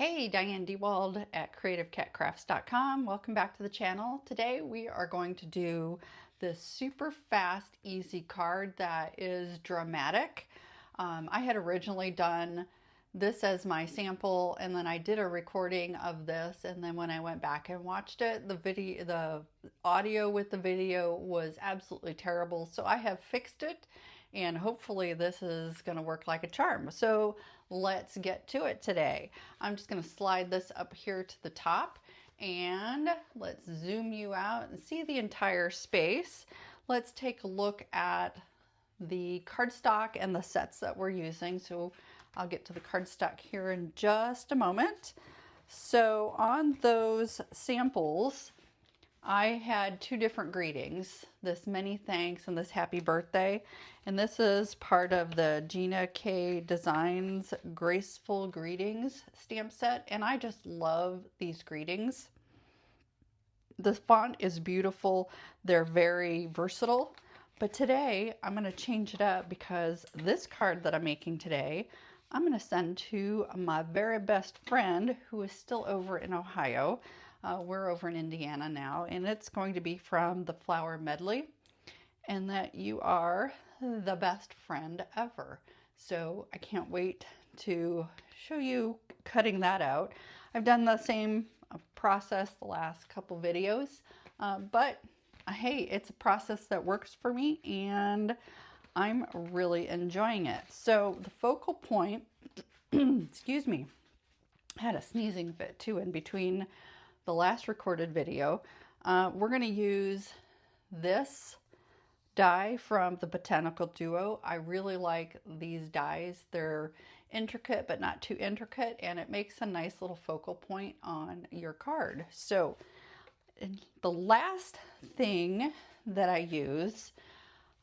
Hey, Diane DeWald at creativecatcrafts.com. Welcome back to the channel. Today we are going to do this super fast, easy card that is dramatic. I had originally done this as my sample, and then I did a recording of this, and then when I went back and watched it, the audio with the video was absolutely terrible. So I have fixed it, and hopefully this is going to work like a charm. So let's get to it today. I'm just going to slide this up here to the top, and let's zoom you out and see the entire space. Let's take a look at the cardstock and the sets that we're using. So I'll get to the cardstock here in just a moment. So on those samples, I had two different greetings, this many thanks and this happy birthday. And this is part of the Gina K Designs Graceful Greetings stamp set. And I just love these greetings. The font is beautiful. They're very versatile. But today I'm going to change it up because this card that I'm making today, I'm going to send to my very best friend who is still over in Ohio. We're over in Indiana now, and it's going to be from the flower Medley, and that you are the best friend ever. So I can't wait to show you cutting that out. I've done the same process the last couple videos, but hey, it's a process that works for me, and I'm really enjoying it. So the focal point, excuse me, I had a sneezing fit too in between the last recorded video. We're going to use this die from the Botanical Duo. I really like these dies. They're intricate but not too intricate, and it makes a nice little focal point on your card. So the last thing that I use,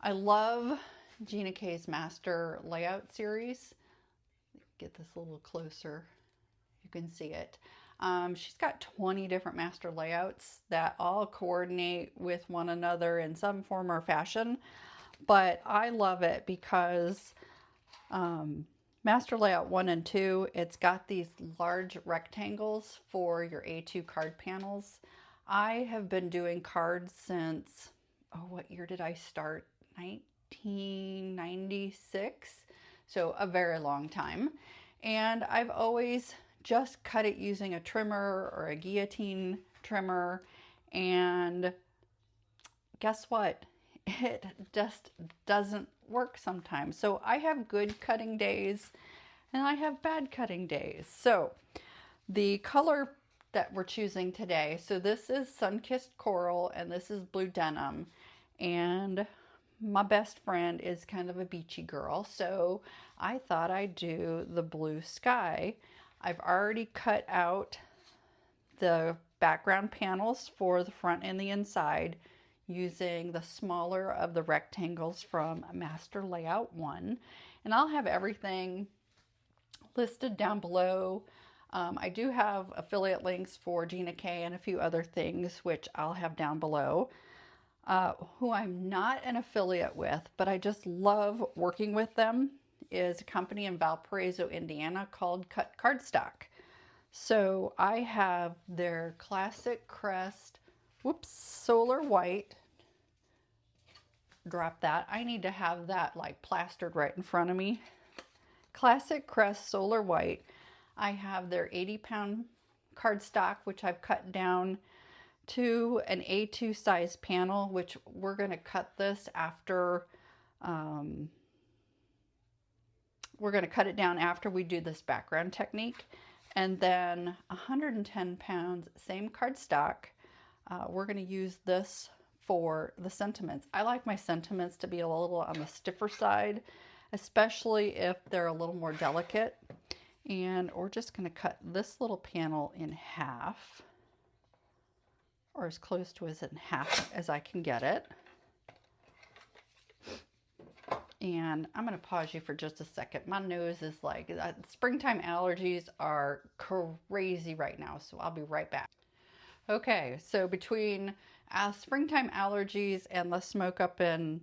I love Gina K's Master Layout series. Get this a little closer. You can see it. She's got 20 different master layouts that all coordinate with one another in some form or fashion. But I love it because Master Layout 1 and 2, it's got these large rectangles for your A2 card panels. I have been doing cards since, what year did I start? 1996. So a very long time. And I've always just cut it using a trimmer or a guillotine trimmer, and guess what? It just doesn't work sometimes. So I have good cutting days and I have bad cutting days. So the color that we're choosing today, so this is Sun-Kissed Coral and this is Blue Denim, and my best friend is kind of a beachy girl, so I thought I'd do the Blue Sky. I've already cut out the background panels for the front and the inside using the smaller of the rectangles from Master Layout 1. And I'll have everything listed down below. I do have affiliate links for Gina K and a few other things, which I'll have down below. Who I'm not an affiliate with, but I just love working with them, is a company in Valparaiso, Indiana called Cut Cardstock. So I have their classic Crest, solar white. Drop that. I need to have that like plastered right in front of me. Classic Crest solar white. I have their 80-pound cardstock, which I've cut down to an A2 size panel, which we're going to cut this after we're going to cut it down after we do this background technique. And then 110 pounds, same cardstock. We're going to use this for the sentiments. I like my sentiments to be a little on the stiffer side, especially if they're a little more delicate. And we're just going to cut this little panel in half, or as close to as in half as I can get it. And I'm going to pause you for just a second. My nose is like, springtime allergies are crazy right now, so I'll be right back. Okay, so between springtime allergies and the smoke up in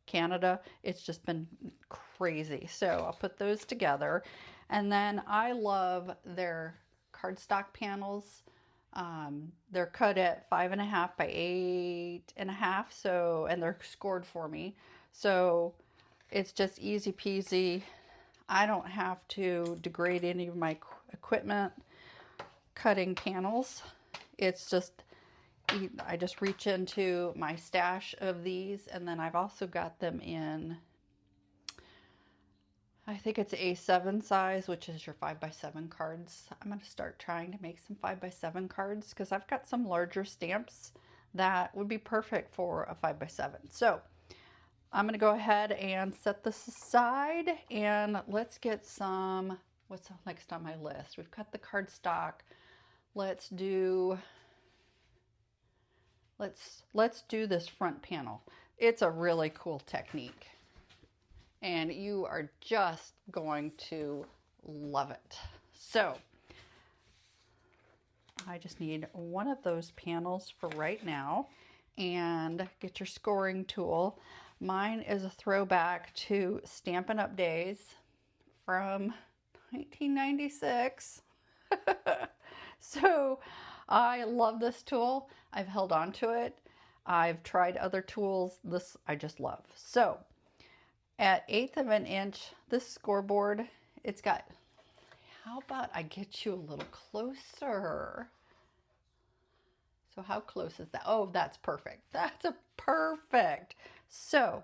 Canada, it's just been crazy. So I'll put those together. And then I love their cardstock panels. They're cut at 5.5 by 8.5, so, and they're scored for me. So it's just easy peasy. I don't have to degrade any of my equipment cutting panels. It's just, I just reach into my stash of these, and then I've also got them in, I think it's A7 size, which is your 5x7 cards. I'm going to start trying to make some 5x7 cards because I've got some larger stamps that would be perfect for a 5x7. So I'm going to go ahead and set this aside, and let's get some, what's next on my list? We've got the cardstock. Let's do this front panel. It's a really cool technique, and you are just going to love it. So I just need one of those panels for right now, and get your scoring tool. Mine is a throwback to Stampin' Up! Days from 1996. So I love this tool. I've held on to it. I've tried other tools. This I just love. So at 1/8 of an inch, this scoreboard, it's got, how about I get you a little closer? So how close is that? Oh, that's perfect. That's a perfect. So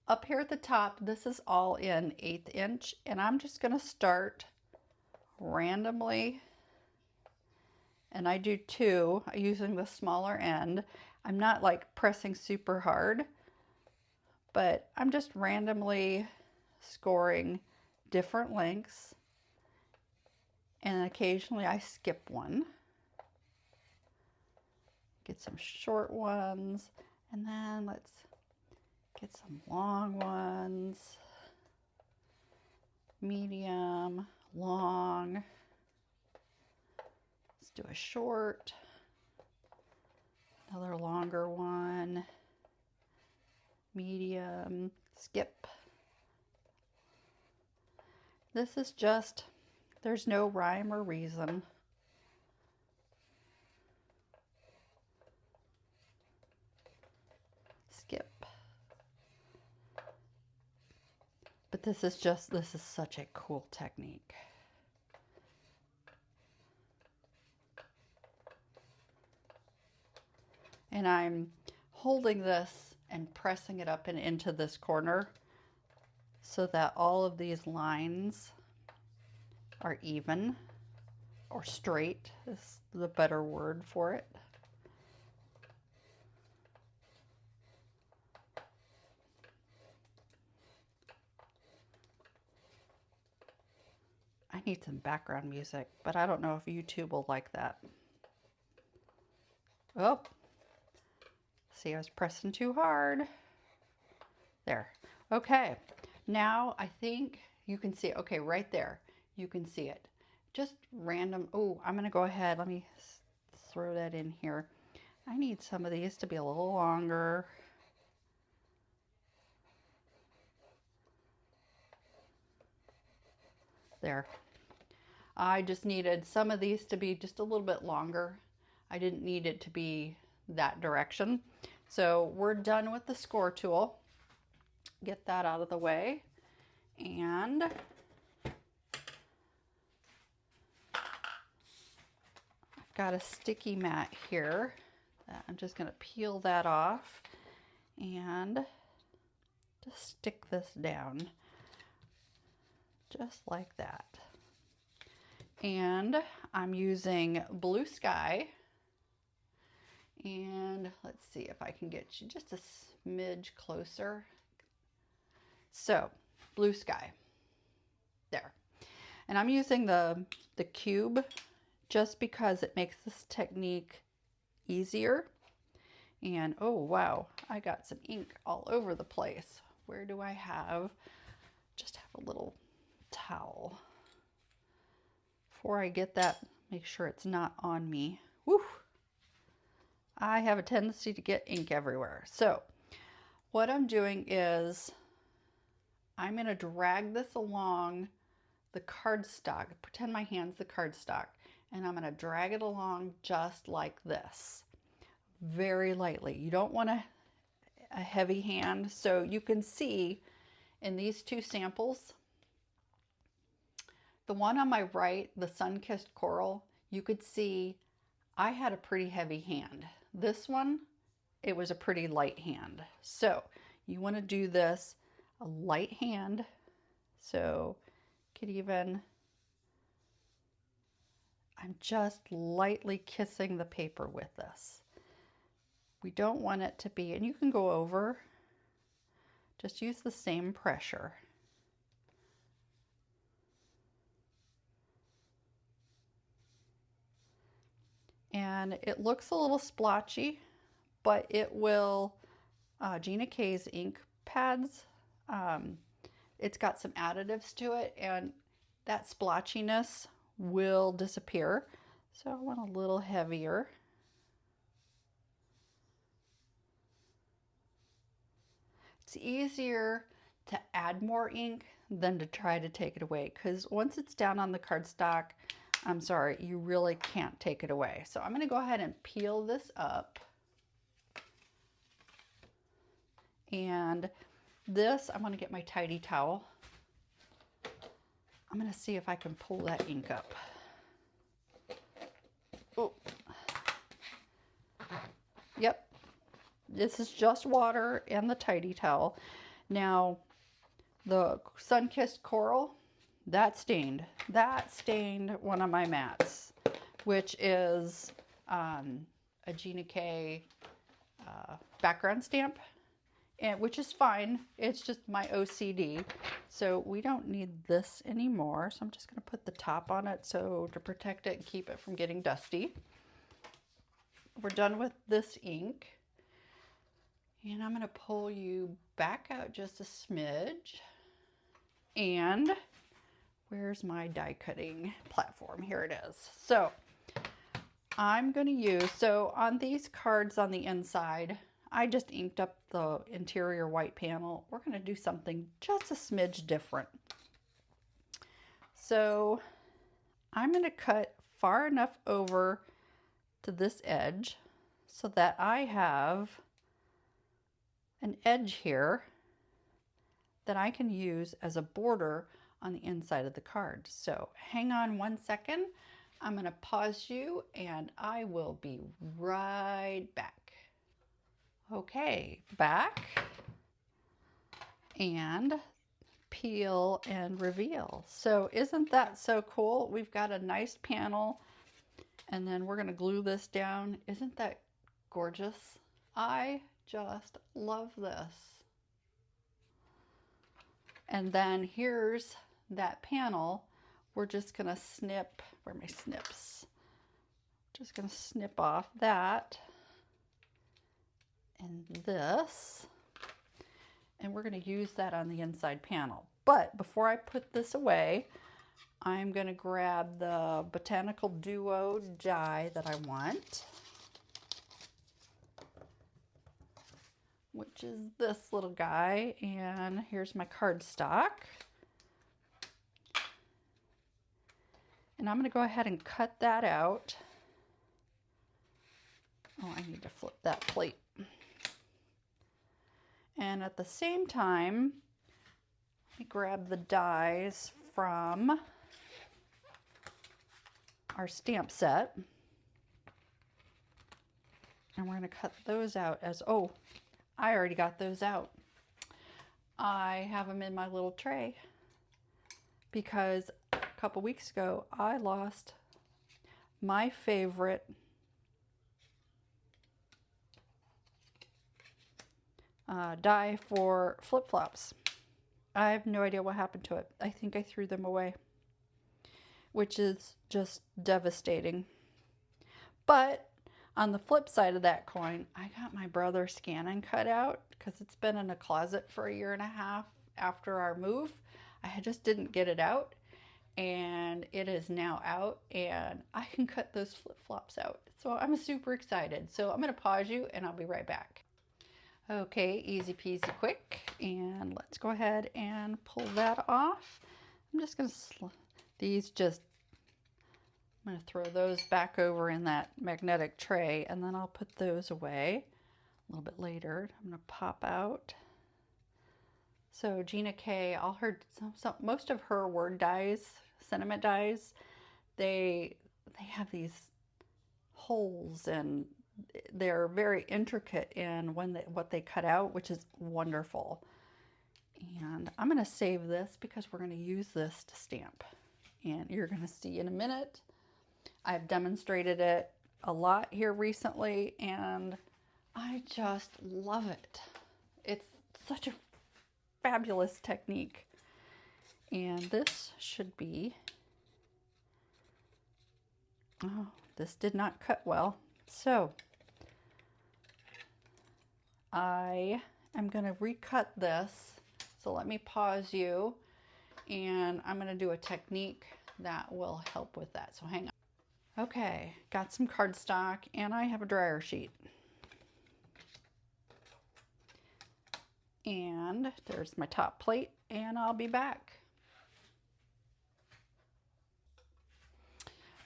up here at the top, this is all in 1/8 inch, and I'm just going to start randomly, and I do 2 using the smaller end. I'm not like pressing super hard, but I'm just randomly scoring different lengths, and occasionally I skip one. Get some short ones, and then let's get some long ones, medium, long. Let's do a short, another longer one, medium, skip. This is just, there's no rhyme or reason. Skip. But this is such a cool technique. And I'm holding this and pressing it up and into this corner so that all of these lines are even, or straight is the better word for it. I need some background music, but I don't know if YouTube will like that. Oh, see, I was pressing too hard. There. Okay, now I think you can see it. Okay, right there, you can see it. Just random. Oh, I'm going to go ahead. Let me throw that in here. I need some of these to be a little longer. There. I just needed some of these to be just a little bit longer. I didn't need it to be that direction. So we're done with the score tool. Get that out of the way. And I've got a sticky mat here. I'm just going to peel that off and just stick this down just like that. And I'm using Blue Sky, and let's see if I can get you just a smidge closer. So Blue Sky there, and I'm using the cube just because it makes this technique easier. And oh wow, I got some ink all over the place. Where do I have, just have a little towel. Before I get that, make sure it's not on me. Woo! I have a tendency to get ink everywhere. So what I'm doing is I'm going to drag this along the cardstock, pretend my hand's the cardstock, and I'm going to drag it along just like this, very lightly. You don't want a heavy hand. So you can see in these two samples, the one on my right, the sun-kissed coral, you could see I had a pretty heavy hand. This one, it was a pretty light hand. So you want to do this a light hand. So could even, I'm just lightly kissing the paper with this. We don't want it to be, and you can go over, just use the same pressure. And it looks a little splotchy, but it will, Gina K's ink pads, it's got some additives to it, and that splotchiness will disappear. So I want a little heavier. It's easier to add more ink than to try to take it away, because once it's down on the cardstock, I'm sorry, you really can't take it away. So I'm going to go ahead and peel this up. And this, I'm going to get my tidy towel. I'm going to see if I can pull that ink up. Oh. Yep. This is just water and the tidy towel. Now, the sun-kissed coral, that stained one of my mats, which is a Gina K background stamp, and which is fine. It's just my OCD. So we don't need this anymore. So I'm just going to put the top on it so to protect it and keep it from getting dusty. We're done with this ink. And I'm going to pull you back out just a smidge. And where's my die cutting platform? Here it is. So I'm going to use, so on these cards on the inside, I just inked up the interior white panel. We're going to do something just a smidge different. So I'm going to cut far enough over to this edge so that I have an edge here that I can use as a border on the inside of the card. So hang on 1 second. I'm going to pause you and I will be right back. Okay, back, and peel and reveal. So isn't that so cool? We've got a nice panel, and then we're going to glue this down. Isn't that gorgeous? I just love this. And then here's that panel. We're just going to snip, where are my snips? Just going to snip off that and this, and we're going to use that on the inside panel. But before I put this away, I'm going to grab the Botanical Duo die that I want, which is this little guy, and here's my cardstock. And I'm going to go ahead and cut that out. Oh, I need to flip that plate. And at the same time, let me grab the dies from our stamp set. And we're going to cut those out as, oh, I already got those out. I have them in my little tray because a couple weeks ago I lost my favorite die for flip-flops. I have no idea what happened to it. I think I threw them away, which is just devastating. But on the flip side of that coin, I got my brother's scan-in cut out because it's been in a closet for 1.5 years after our move. I just didn't get it out, and it is now out, and I can cut those flip-flops out. So I'm super excited. So I'm going to pause you and I'll be right back. Okay, easy peasy quick, and let's go ahead and pull that off. I'm just going to these just, I'm going to throw those back over in that magnetic tray, and then I'll put those away a little bit later. I'm going to pop out. So Gina K, all her, most of her word dies, sentiment dies, they have these holes, and they're very intricate in what they cut out, which is wonderful. And I'm going to save this because we're going to use this to stamp. And you're going to see in a minute. I've demonstrated it a lot here recently, and I just love it. It's such a fabulous technique. And this should be, oh, this did not cut well. So I am going to recut this. So let me pause you, and I'm going to do a technique that will help with that. So hang on. Okay, got some cardstock, and I have a dryer sheet. And there's my top plate, and I'll be back.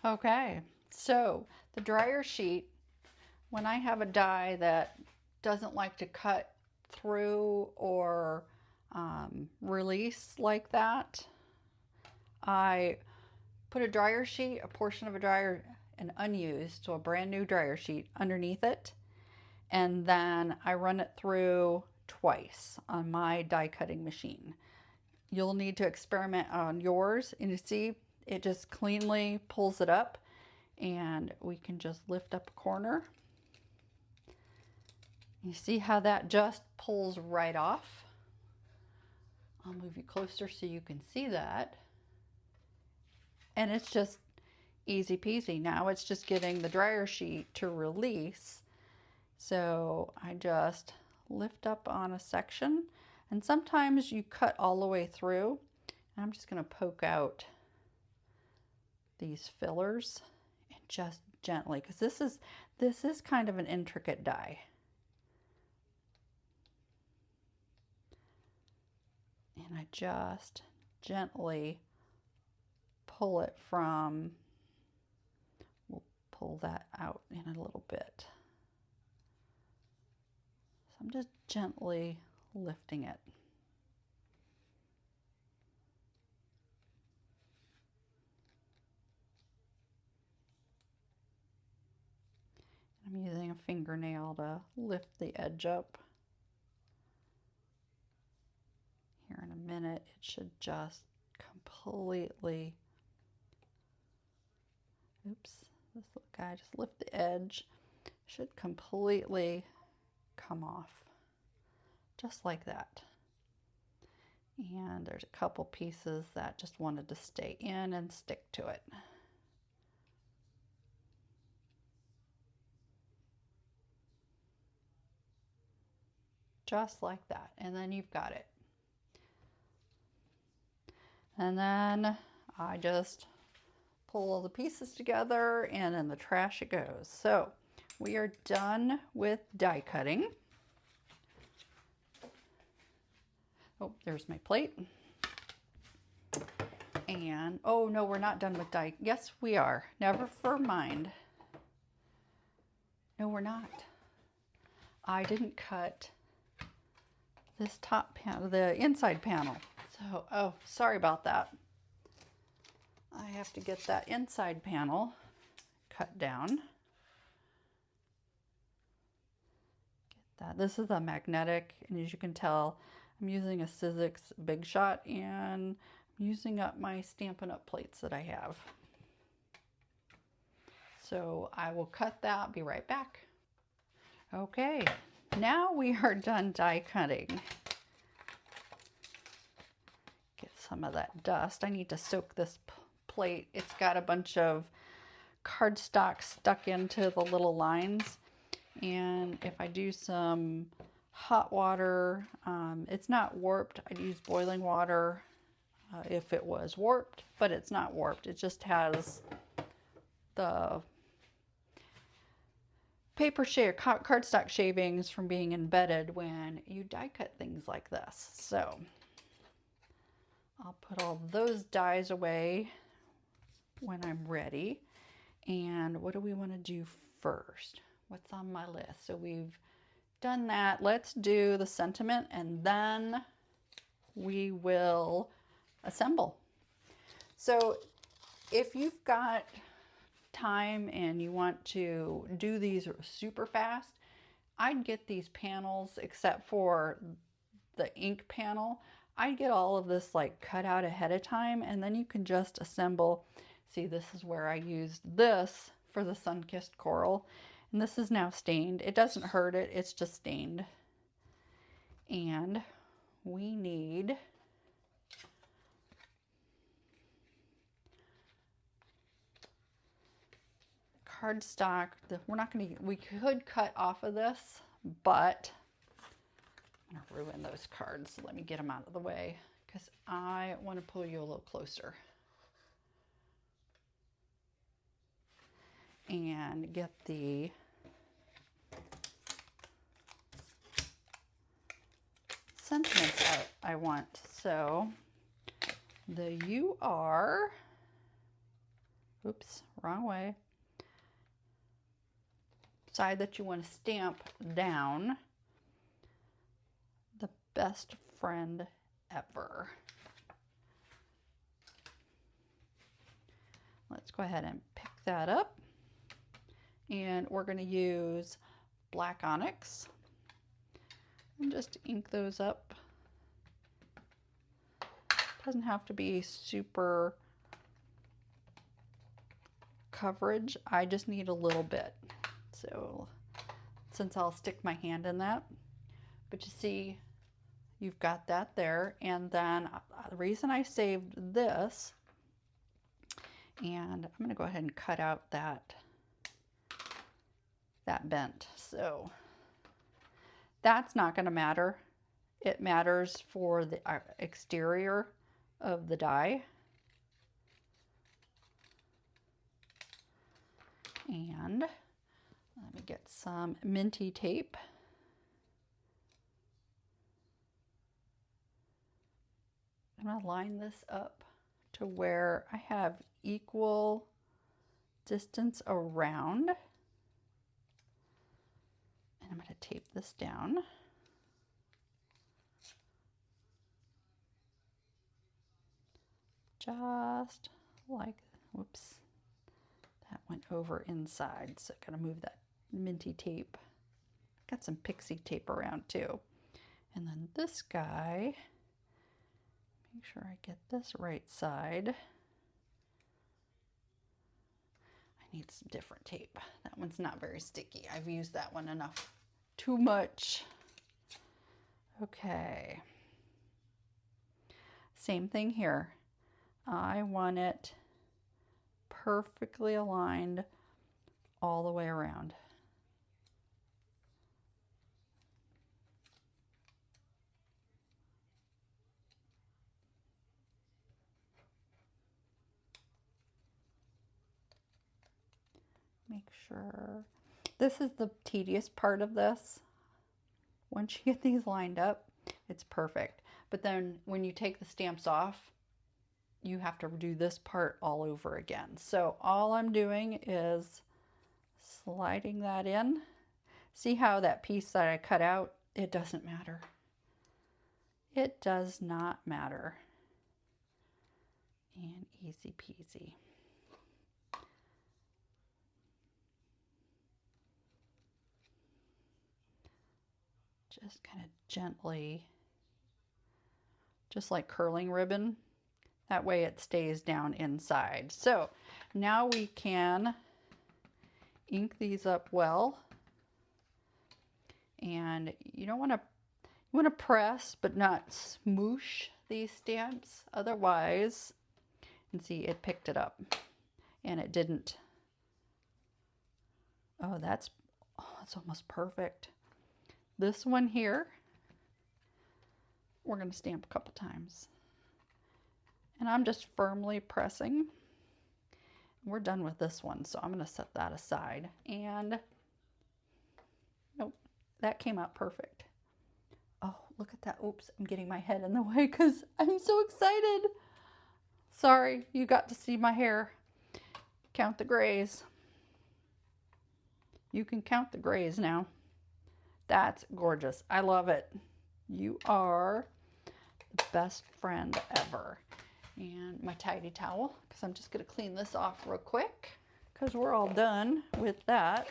Okay, so the dryer sheet, when I have a die that doesn't like to cut through or release like that, I put a dryer sheet, a portion of a dryer, an unused, so a brand new dryer sheet underneath it, and then I run it through twice on my die cutting machine. You'll need to experiment on yours, and you see it just cleanly pulls it up, and we can just lift up a corner. You see how that just pulls right off? I'll move you closer so you can see that. And it's just easy peasy. Now it's just getting the dryer sheet to release. So I just lift up on a section, and sometimes you cut all the way through. And I'm just going to poke out these fillers, and just gently, because this is kind of an intricate die. And I just gently pull it from, we'll pull that out in a little bit. So I'm just gently lifting it. I'm using a fingernail to lift the edge up. Here in a minute, it should just completely, oops, this little guy, just lift the edge, should completely come off, just like that. And there's a couple pieces that just wanted to stay in and stick to it. Just like that, and then you've got it. And then I just pull all the pieces together, and in the trash it goes. So we are done with die cutting. Oh, there's my plate. And, oh no, we're not done with die. Yes, we are. Never mind. No, we're not. I didn't cut this top panel, the inside panel. So, oh, sorry about that. I have to get that inside panel cut down. Get that. This is a magnetic, and as you can tell, I'm using a Sizzix Big Shot, and I'm using up my Stampin' Up! Plates that I have. So I will cut that, be right back. Okay, now we are done die cutting. Get some of that dust. I need to soak this plate. It's got a bunch of cardstock stuck into the little lines. And if I do some hot water, it's not warped. I'd use boiling water if it was warped, but it's not warped. It just has the paper cardstock shavings from being embedded when you die cut things like this. So I'll put all those dies away when I'm ready. And what do we want to do first? What's on my list? So we've done that. Let's do the sentiment and then we will assemble. So if you've got time and you want to do these super fast, I'd get these panels, except for the ink panel. I'd get all of this like cut out ahead of time, and then you can just assemble. See, this is where I used this for the sun-kissed coral, and this is now stained. It doesn't hurt it, it's just stained. And we need cardstock. We're not going to, we could cut off of this, but I'm going to ruin those cards. So let me get them out of the way because I want to pull you a little closer and get the sentiments out I want. So the "you are," oops, wrong way, side that you want to stamp down, the best friend ever. Let's go ahead and pick that up, and we're going to use black onyx and just ink those up. Doesn't have to be super coverage. I just need a little bit. So since I'll stick my hand in that, but you see, you've got that there. And then the reason I saved this, and I'm going to go ahead and cut out that bent. So that's not going to matter. It matters for the exterior of the die. And let me get some minty tape. I'm going to line this up to where I have equal distance around. And I'm going to tape this down. Just like, whoops, that went over inside. So I got to move that minty tape. Got some pixie tape around too. And then this guy, make sure I get this right side. I need some different tape. That one's not very sticky. I've used that one enough. Too much. Okay. Same thing here. I want it perfectly aligned all the way around. Make sure. This is the tedious part of this. Once you get these lined up, it's perfect. But then when you take the stamps off, you have to do this part all over again. So all I'm doing is sliding that in. See how that piece that I cut out, it doesn't matter. It does not matter. And easy peasy. Just kind of gently, just like curling ribbon. That way it stays down inside. So now we can ink these up well. And you don't want to, you want to press but not smoosh these stamps. Otherwise, and see, it picked it up and it didn't. Oh, that's almost perfect. This one here, we're going to stamp a couple times. And I'm just firmly pressing. We're done with this one, so I'm going to set that aside. And nope, that came out perfect. Oh, look at that. Oops, I'm getting my head in the way because I'm so excited. Sorry, you got to see my hair. Count the grays. You can count the grays now. That's gorgeous. I love it. You are the best friend ever. And my tidy towel, because I'm just going to clean this off real quick, because we're all done with that.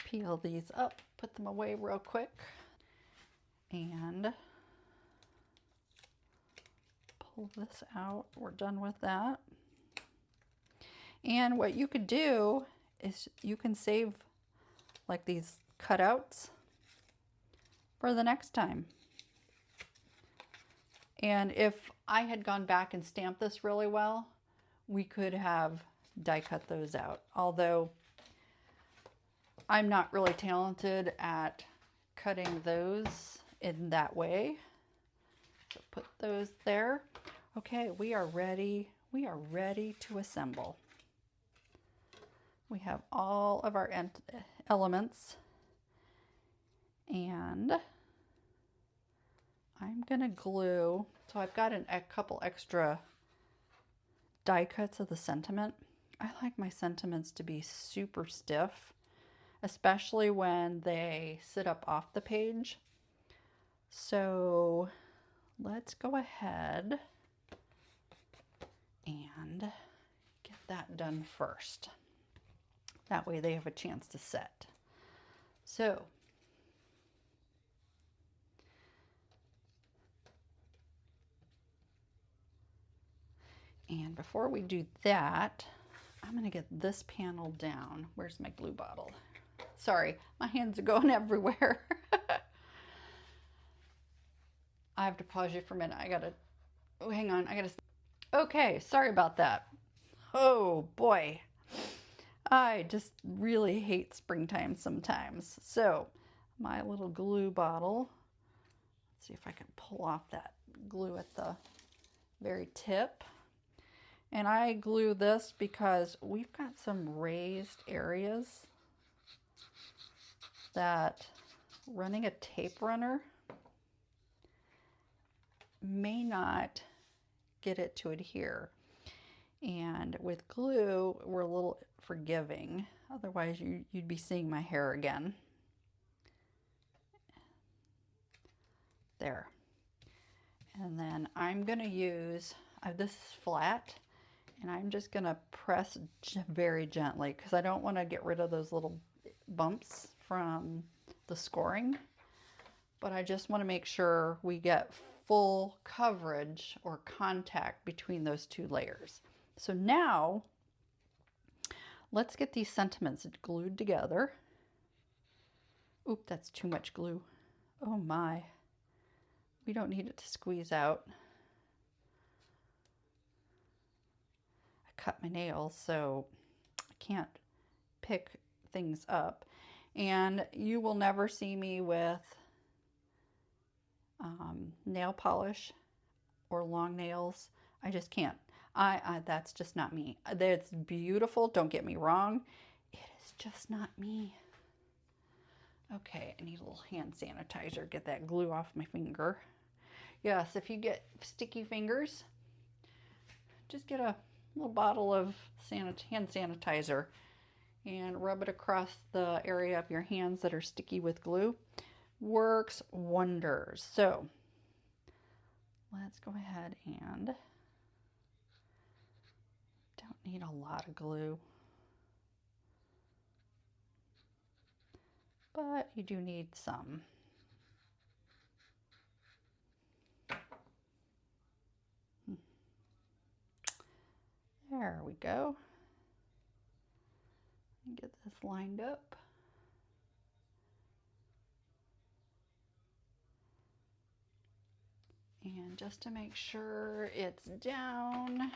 Peel these up, put them away real quick, and pull this out. We're done with that. And what you could do is you can save like these cutouts for the next time. And if I had gone back and stamped this really well, we could have die cut those out. Although I'm not really talented at cutting those in that way. So put those there. Okay, we are ready. We are ready to assemble. We have all of our elements, and I'm gonna glue. So I've got a couple extra die cuts of the sentiment. I like my sentiments to be super stiff, especially when they sit up off the page. So let's go ahead and get that done first. That way they have a chance to set. So and before we do that, I'm going to get this panel down. Where's my glue bottle? Sorry, my hands are going everywhere. I have to pause you for a minute. Hang on, okay, sorry about that. Oh boy. I just really hate springtime sometimes. So my little glue bottle, let's see if I can pull off that glue at the very tip. And I glue this because we've got some raised areas that running a tape runner may not get it to adhere. And with glue, we're a little forgiving. Otherwise, you'd be seeing my hair again. There. And then I'm going to use, this is flat, and I'm just going to press very gently because I don't want to get rid of those little bumps from the scoring. But I just want to make sure we get full coverage or contact between those two layers. So now, let's get these sentiments glued together. Oop, that's too much glue. Oh my. We don't need it to squeeze out. I cut my nails, so I can't pick things up. And you will never see me with nail polish or long nails. I just can't. That's just not me. That's beautiful, don't get me wrong. It is just not me. Okay, I need a little hand sanitizer. Get that glue off my finger. Yes, if you get sticky fingers, just get a little bottle of hand sanitizer and rub it across the area of your hands that are sticky with glue. Works wonders. So let's go ahead and don't need a lot of glue, but you do need some. There we go. Get this lined up. And just to make sure it's down.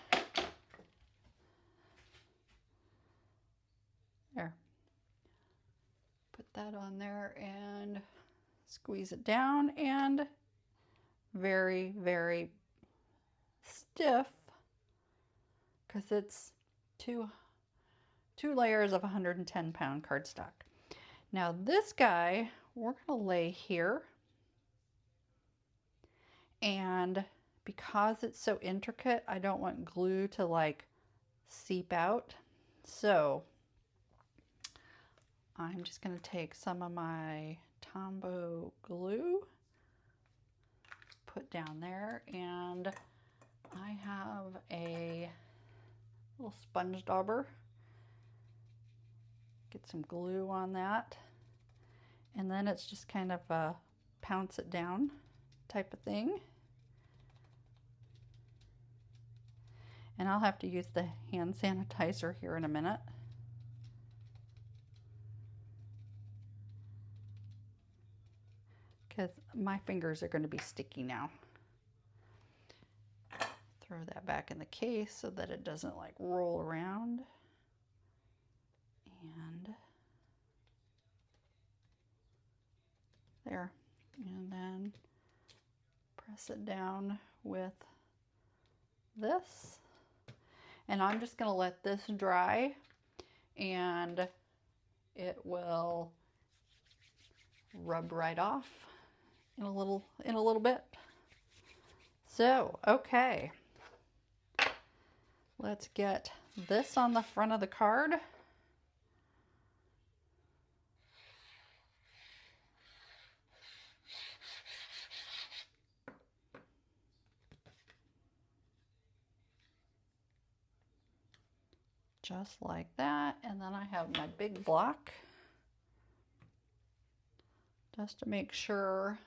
There. Put that on there and squeeze it down, and very, very stiff because it's two layers of 110-pound cardstock. Now this guy, we're going to lay here. And because it's so intricate, I don't want glue to like seep out. So I'm just going to take some of my Tombow glue, put down there, and I have a little sponge dauber. Get some glue on that, and then it's just kind of a pounce it down type of thing. And I'll have to use the hand sanitizer here in a minute. Because my fingers are going to be sticky now. Throw that back in the case so that it doesn't like roll around. And there. And then press it down with this. And I'm just going to let this dry, and it will rub right off in a little bit. So, okay. Let's get this on the front of the card. Just like that. And then I have my big block just to make sure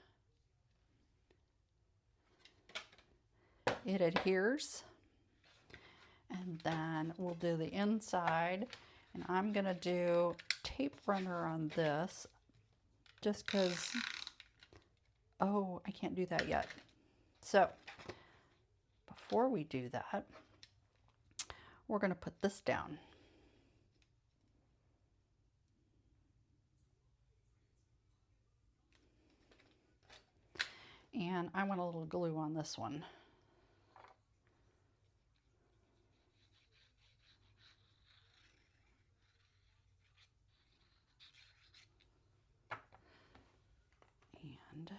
it adheres. And then we'll do the inside, and I'm gonna do tape runner on this just because, oh, I can't do that yet. So before we do that, we're going to put this down. And I want a little glue on this one. And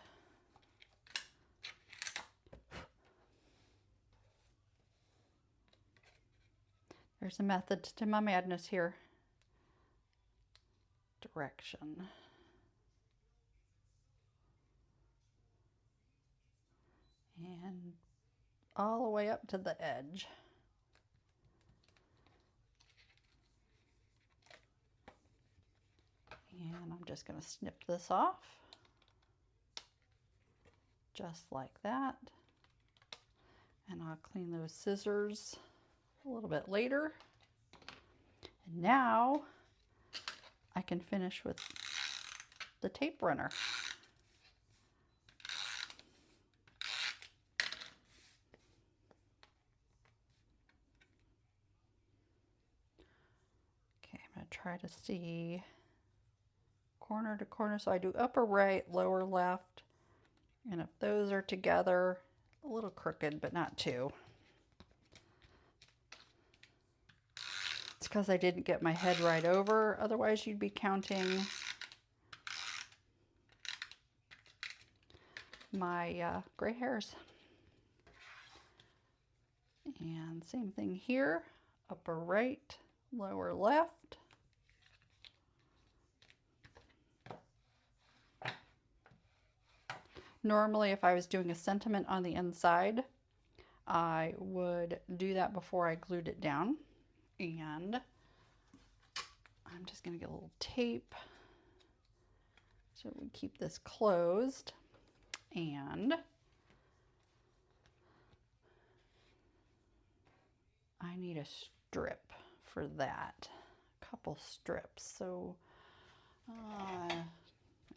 there's a method to my madness here. Direction. And all the way up to the edge. And I'm just going to snip this off. Just like that. And I'll clean those scissors a little bit later. And now I can finish with the tape runner. Okay, I'm going to try to see corner to corner. So I do upper right, lower left. And if those are together, a little crooked, but not too. It's because I didn't get my head right over. Otherwise, you'd be counting my gray hairs. And same thing here, upper right, lower left. Normally, if I was doing a sentiment on the inside, I would do that before I glued it down. And I'm just going to get a little tape so we keep this closed. And I need a strip for that, a couple strips. So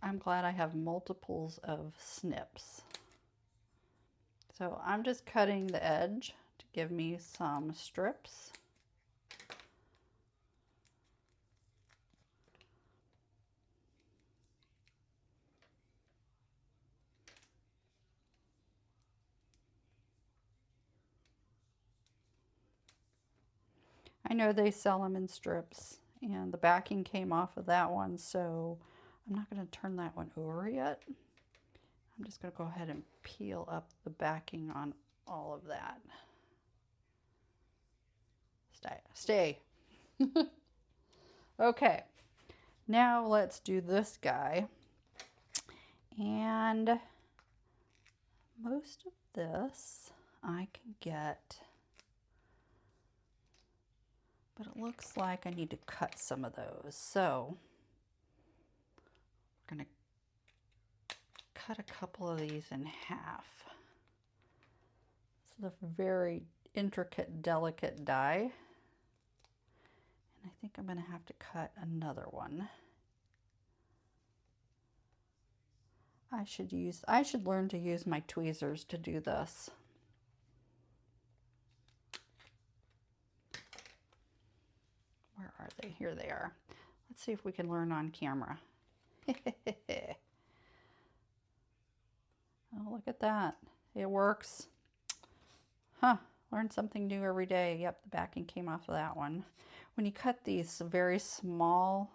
I'm glad I have multiples of snips. So I'm just cutting the edge to give me some strips. I know they sell them in strips, and the backing came off of that one, so I'm not going to turn that one over yet. I'm just going to go ahead and peel up the backing on all of that. Stay. Okay, now let's do this guy. And most of this I can get, but it looks like I need to cut some of those. So we're going to cut a couple of these in half. It's a very intricate, delicate die. And I think I'm going to have to cut another one. I should learn to use my tweezers to do this. Where are they? Here they are. Let's see if we can learn on camera. Oh, look at that. It works. Huh. Learn something new every day. Yep, the backing came off of that one. When you cut these very small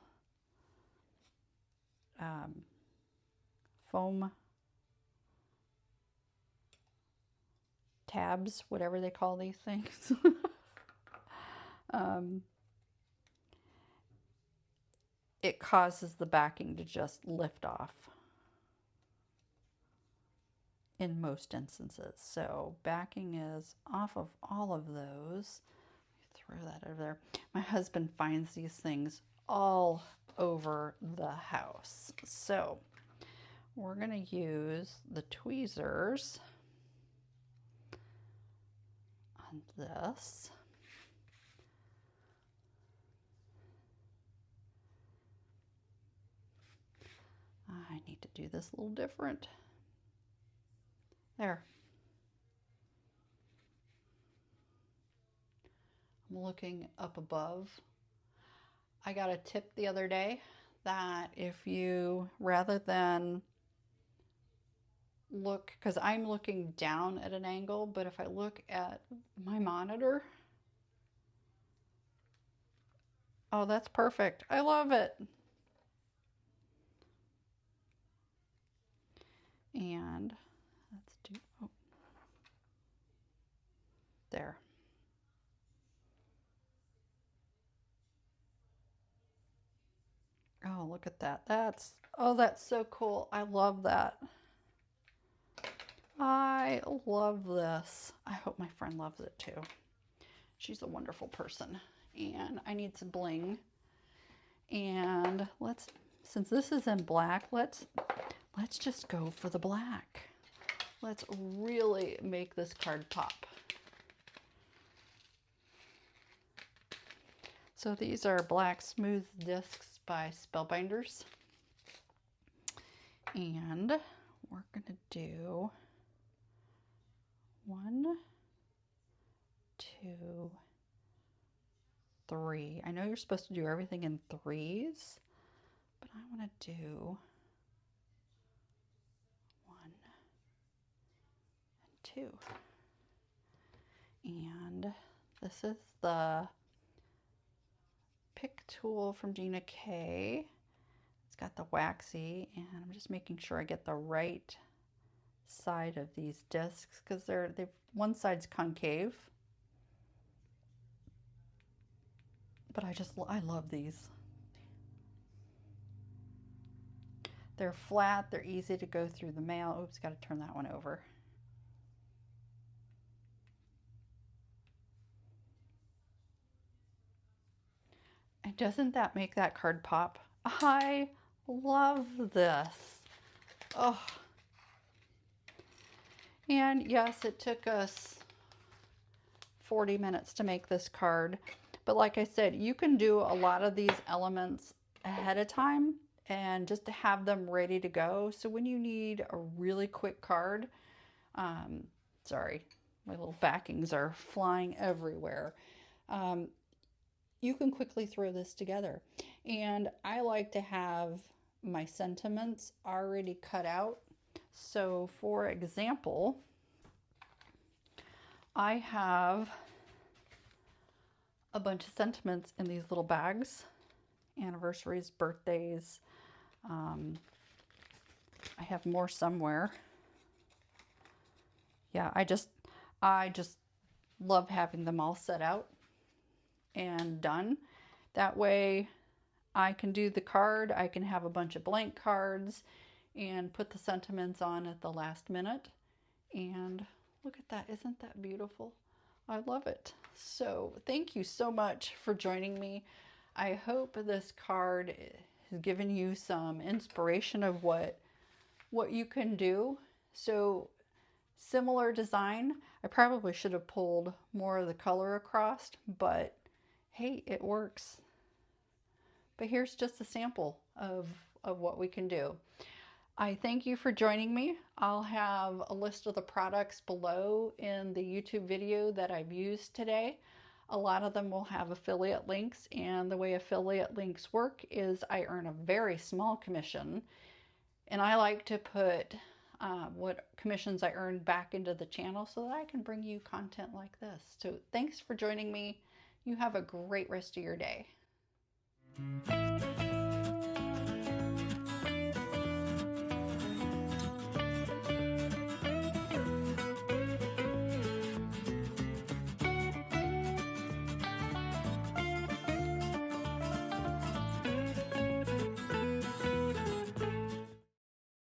foam tabs, whatever they call these things, it causes the backing to just lift off in most instances. So backing is off of all of those. Throw that over there. My husband finds these things all over the house. So we're going to use the tweezers on this. I need to do this a little different. There. I'm looking up above. I got a tip the other day that if you, rather than look, because I'm looking down at an angle, but if I look at my monitor, oh, that's perfect. I love it. And let's do, oh, there. Oh, look at that. That's so cool. I love that. I love this. I hope my friend loves it too. She's a wonderful person. And I need some bling. And since this is in black, let's just go for the black. Let's really make this card pop. So these are black smooth discs by Spellbinders. And we're going to do 1, 2, 3. I know you're supposed to do everything in threes, but I want to do 1 and 2. And this is the pick tool from Gina K. It's got the waxy, and I'm just making sure I get the right side of these discs because they've one side's concave. But I love these. They're flat, they're easy to go through the mail. Oops, got to turn that one over. And doesn't that make that card pop? I love this. Oh. And yes, it took us 40 minutes to make this card. But like I said, you can do a lot of these elements ahead of time and just to have them ready to go. So when you need a really quick card, sorry, my little backings are flying everywhere. You can quickly throw this together. And I like to have my sentiments already cut out. So for example, I have a bunch of sentiments in these little bags, anniversaries, birthdays, I have more somewhere. Yeah, I just love having them all set out and done. That way I can do the card, I can have a bunch of blank cards and put the sentiments on at the last minute. And look at that, isn't that beautiful? I love it. So thank you so much for joining me. I hope this card has given you some inspiration of what you can do. So similar design. I probably should have pulled more of the color across, but hey, it works. But here's just a sample of what we can do. I thank you for joining me. I'll have a list of the products below in the YouTube video that I've used today. A lot of them will have affiliate links, and the way affiliate links work is I earn a very small commission, and I like to put what commissions I earn back into the channel so that I can bring you content like this. So thanks for joining me. You have a great rest of your day.